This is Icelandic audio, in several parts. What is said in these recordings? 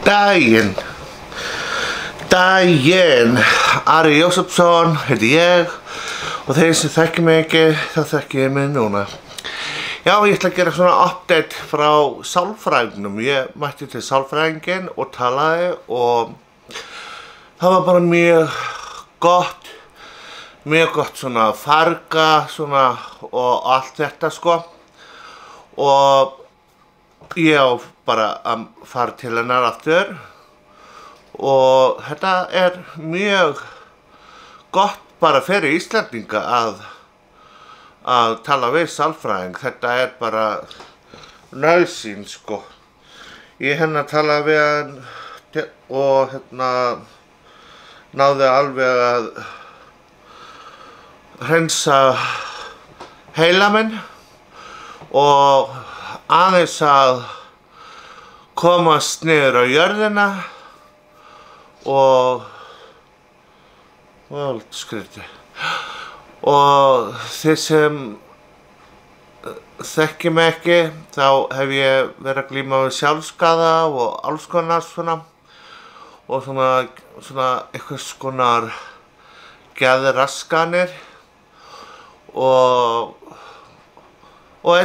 Daginn, Ari Jósefsson heiti ég og þeir sem þekki mig ekki, þá þekki ég mig núna. Já, ég ætla að gera svona update frá sálfræðingnum. Ég mætti til sálfræðinginn og talaði og það var bara mjög gott svona farga svona og allt þetta sko. Og ég á bara að fara til hennar aftur og þetta mjög gott bara fyrir Íslendinga að tala við sálfræðing. Þetta bara nauðsyn sko. Ég talaði við hann og náði alveg að hreinsa heila minn og aðeins að komast niður á jörðina og skrítið. Og þið sem þekki mig ekki, þá hef ég verið að glíma við sjálfsskaða og alls konar svona og svona einhvers konar geðraskanir og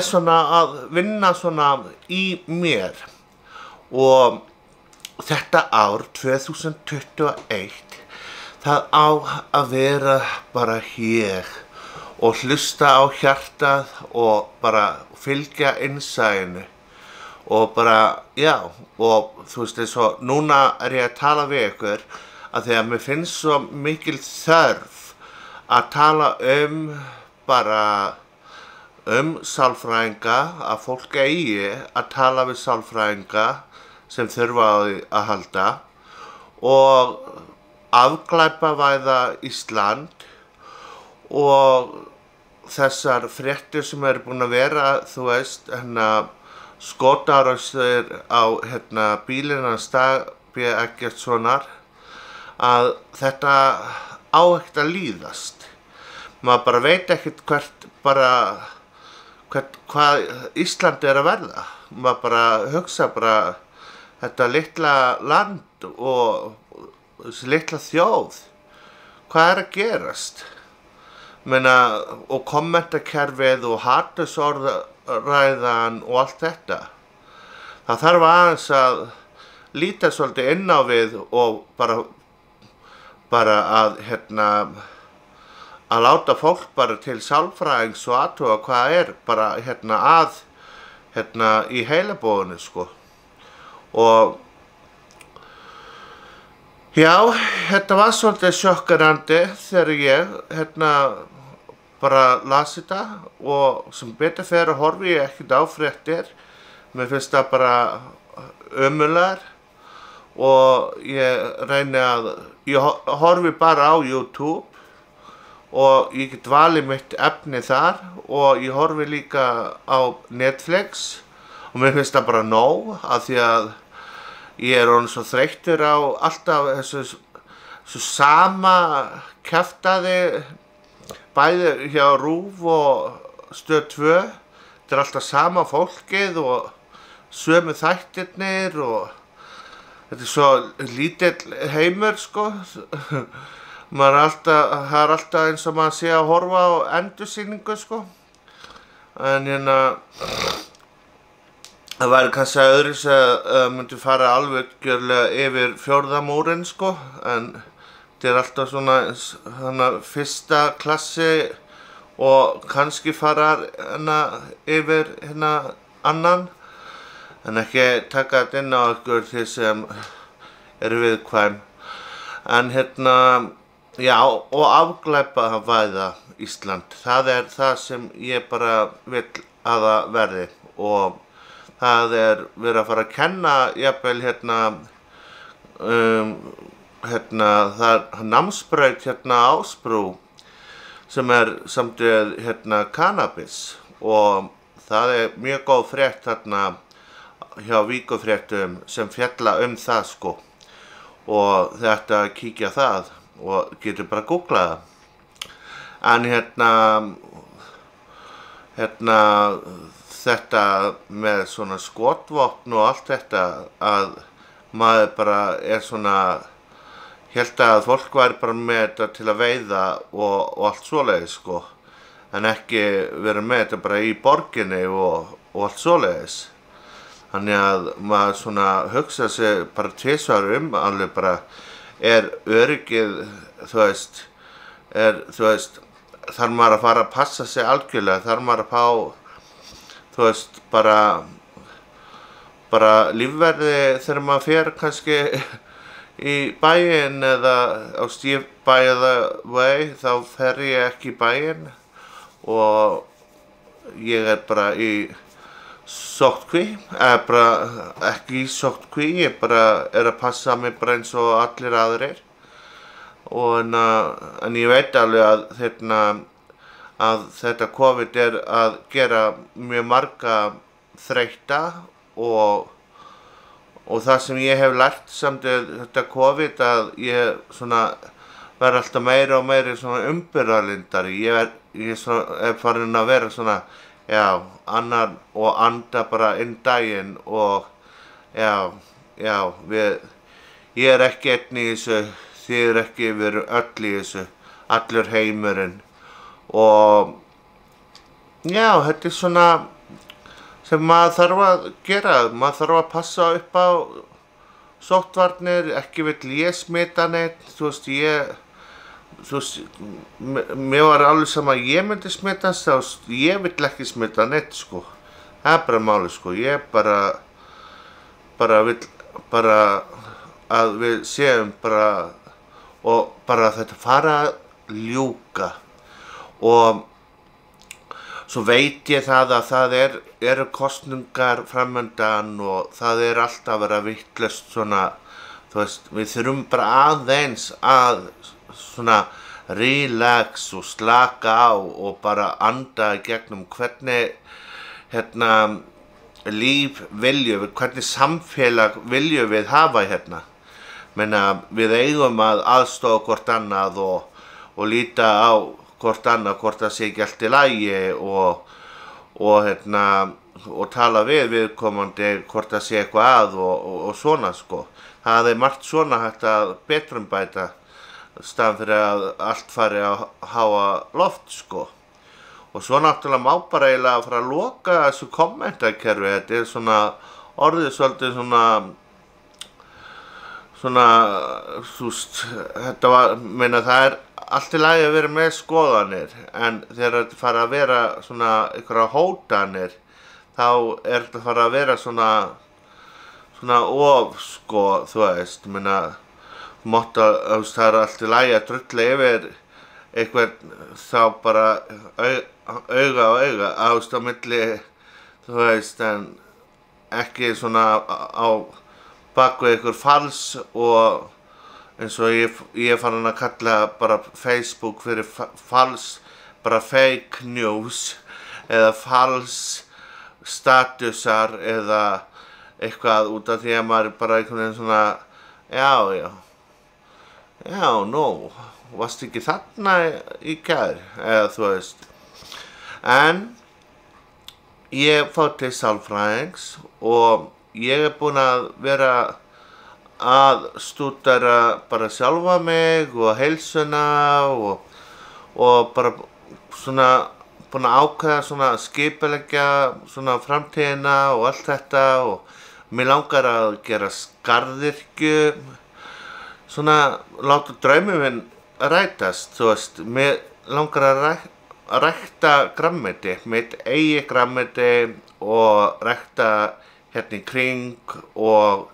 svona að vinna svona í mér. Og þetta ár 2021 það á að vera bara hér og hlusta á hjartað og bara fylgja innsæinu og bara, já, og þú veist eins og núna ég að tala við ykkur að því að mér finnst svo mikil þörf að tala bara sálfræðinga, að fólk eigi að tala við sálfræðinga sem þurfa á því að halda og afglæpavæða Ísland og þessar fréttir sem búin að vera, þú veist, skotárásir á bílinn hans Dag B. Eggertssonar, að þetta á ekkert að líðast. Maður bara veit ekkert hvað Ísland að verða. Maður bara hugsa þetta litla land og þessi litla þjóð, hvað að gerast? Og kommentakerfið og hatursorðræðan og allt þetta. Það þarf aðeins að líta svolítið inn á við og bara að láta fólk til sálfræðings og athuga hvað bara í heilabúinu sko. Og já, þetta var svolítið sjokkerandi þegar ég bara las þetta og sem betur fer horfi ég ekkert á fréttir. Mér finnst það bara ömurlegar og ég horfi bara á YouTube og ég get valið mitt efni þar og ég horfi líka á Netflix og mér finnst það bara nóg af því að ég orðinn svo þreyttur á alltaf þessu sama kjaftaði bæði hjá RÚV og Stöð 2. Þetta alltaf sama fólkið og sömu þættirnir og þetta svo lítill heimur sko. Það alltaf eins og maður sé að horfa á endursýningu sko. En það væri kannski öðru sem myndi fara alveg gjörlega yfir fjórða múrinn sko, en þetta alltaf svona fyrsta klassi og kannski fara yfir annan, en ekki taka þetta inn á ykkur því sem viðkvæm. En já, og afglæpavæða Ísland, það það sem ég bara vill að það verði og það verið að fara að kenna jafnvel það námsbraut Ásbrú sem samt cannabis og það mjög góð frétt hjá Víkurfréttum sem fjalla það sko og þið ættu að kíkja það og getur bara að googla það. En þetta með svona skotvopn og allt þetta að maður bara svona hélt að fólk væri bara með þetta til að veiða og allt svoleiðis sko, en ekki verið með þetta bara í borginni og allt svoleiðis. Þannig að maður svona hugsa sig bara tvisvar alveg bara, öryggið, þarf maður að fara að passa sig algjörlega, þarf maður að fá, bara lífverði þegar maður fer kannski í bæinn eða á by the way, þá fer ég ekki í bæinn og ég bara í sóttkví, bara ekki í sóttkví, ég bara að passa mig bara eins og allir aðrir. En ég veit alveg að þetta COVID að gera mjög marga þreytta og það sem ég hef lært samt þetta COVID að ég svona verð alltaf meira og meira svona umbyrðarlyndari. Ég farin að vera svona, annar og anda bara inn daginn og ég ekki einn í þessu, þið ekki, við erum öll í þessu, allur heimurinn og þetta svona sem maður þarf að gera, maður þarf að passa upp á sóttvarnir, ekki vill ég smita neitt, mér var alveg sama að ég myndi smitast, ég vill ekki smita neitt sko, það bara málið sko, ég bara vill bara að við séum bara og bara þetta fara að ljúka og svo veit ég það að það eru kosningar framundan og það alltaf að vera vitlaust svona, við þurfum bara aðeins að svona relax og slaka á og bara anda í gegnum hvernig líf viljum við, hvernig samfélag viljum við hafa hérna. Menna, við eigum að aðstoða hvort annað og líta á hvort annað, hvort það sé ekki allt í lagi og tala við viðkomandi hvort það sé eitthvað og svona sko. Það margt svona hægt að betrumbæta staðan fyrir að allt fari að háa loft sko. Og svo náttúrulega má bara eiginlega fara að loka þessu kommentakerfi, þetta svona orðið svolítið svona, þetta meina það allt í lagi að vera með skoðanir, en þegar þetta fara að vera svona einhverja hótanir, þá þetta fara að vera svona of sko, meina, það allt í lagi að drulla yfir eitthvað þá bara auga á auga á milli, en ekki svona á bakvið ykkur fals og eins og ég farin að kalla bara Facebook fyrir fals, bara fake news eða fals statusar eða eitthvað út af því að maður bara einhvern veginn svona varst ekki þarna í gær eða en ég fór til sálfræðings og ég búinn að vera að stúdera bara sjálfa mig og heilsuna og bara svona búinn að ákveða svona skipuleggja svona framtíðina og allt þetta og mér langar að gera garðyrkju, svona láta drauminn minn rætast, mér langar að rækta grænmeti, mitt eigi grænmeti og rækta hérna í kring og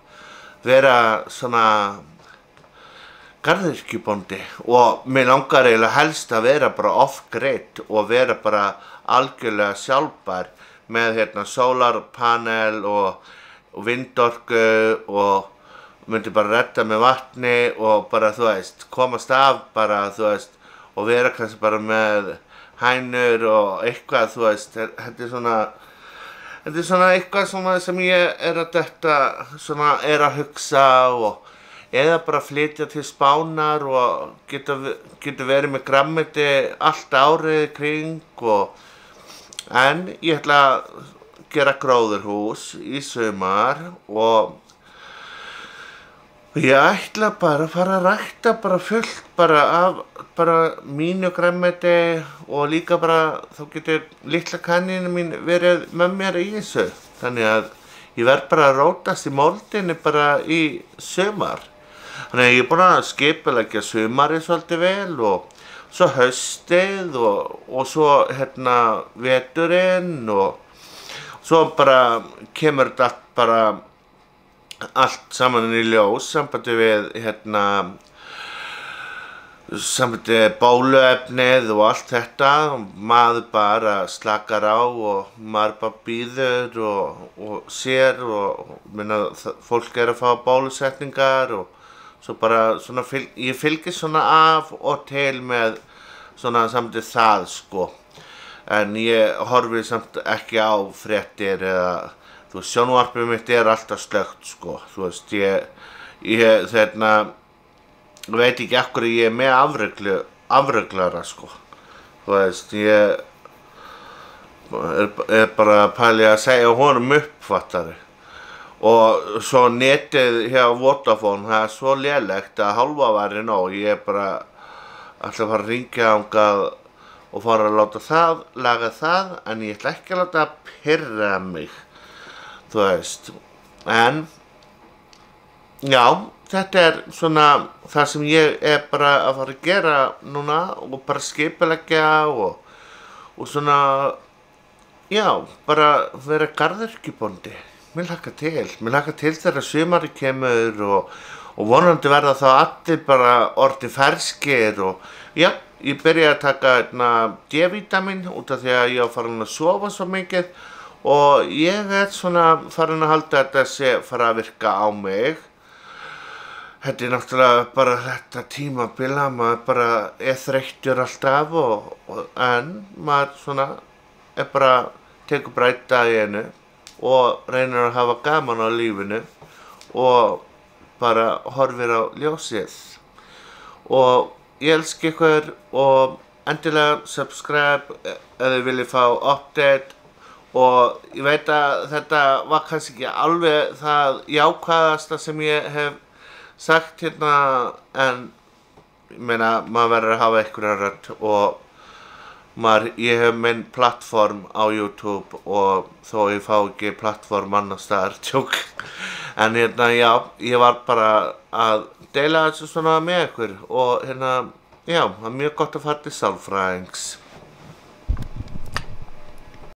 vera svona garðyrkjubóndi og mér langar eiginlega helst að vera bara off-grid og vera bara algjörlega sjálfbær með sólarpanel og vindorku og myndi bara redda með vatni og bara komast af bara og vera kannski bara með hænur og eitthvað þetta svona eitthvað sem ég að hugsa og eða bara flytja til Spánar og getur verið með grænmeti allt árið kring en ég ætla að gera gróðurhús í sumar og Ég ætla bara að fara að rækta bara fullt bara af bara mínu grænmeti og líka bara þá getur litla kanínum mín verið með mér í þessu. Þannig að ég verð bara að rótast í moldinni bara í sumar. Þannig að ég er búin að skipuleggja sumarið svolítið vel og svo haustið og svo veturinn og svo bara kemur þetta bara allt saman í ljós sambandi við sambandi bóluefnið og allt þetta og maður bara slakar á og maður bara bíður og sér og fólk er að fá bólusetningar og svo bara svona ég fylgist svona af og til með svona sambandi það sko en ég horfi samt ekki á fréttir eða þú veist, sjónvarpið mitt er alltaf slökkt sko, þú veist, ég veit ekki af hverju ég er með afreglara sko, þú veist, ég er bara að pæla að segja honum uppfattari og svo netið hjá Vodafone, það er svo lélegt að hálfa væri nóg, ég er bara alltaf að fara að ringja þangað og fara að láta það, laga það, en ég ætla ekki að láta pirra mig. Þú veist, en já, þetta er svona það sem ég er bara að fara að gera núna og bara skipuleggja og svona, já, bara vera garðyrkjubóndi. Mér hlakka til þegar sumarið kemur og vonandi verða þá allir bara orðnir ferskir og já, ég byrja að taka D-vítamín út af því að ég var farin að sofa svo mikið og ég er svona farin að halda að þetta sé fara að virka á mig. Þetta er náttúrulega bara þetta tímabila, maður bara er þreyttur alltaf en maður svona er bara tekur bara einn dag í einu og reynir að hafa gaman á lífinu og bara horfir á ljósið. Og ég elska ykkur og endilega subscribe ef þið viljið fá update og ég veit að þetta var kannski ekki alveg það jákvæðasta sem ég hef sagt en ég meina maður verður að hafa einhverja rödd og ég hef minn plattform á YouTube og þó ég fá ekki plattform annars staðar tjók en já, ég var bara að deila þessu svona með ykkur og já, það er mjög gott að fara til sálfræðings.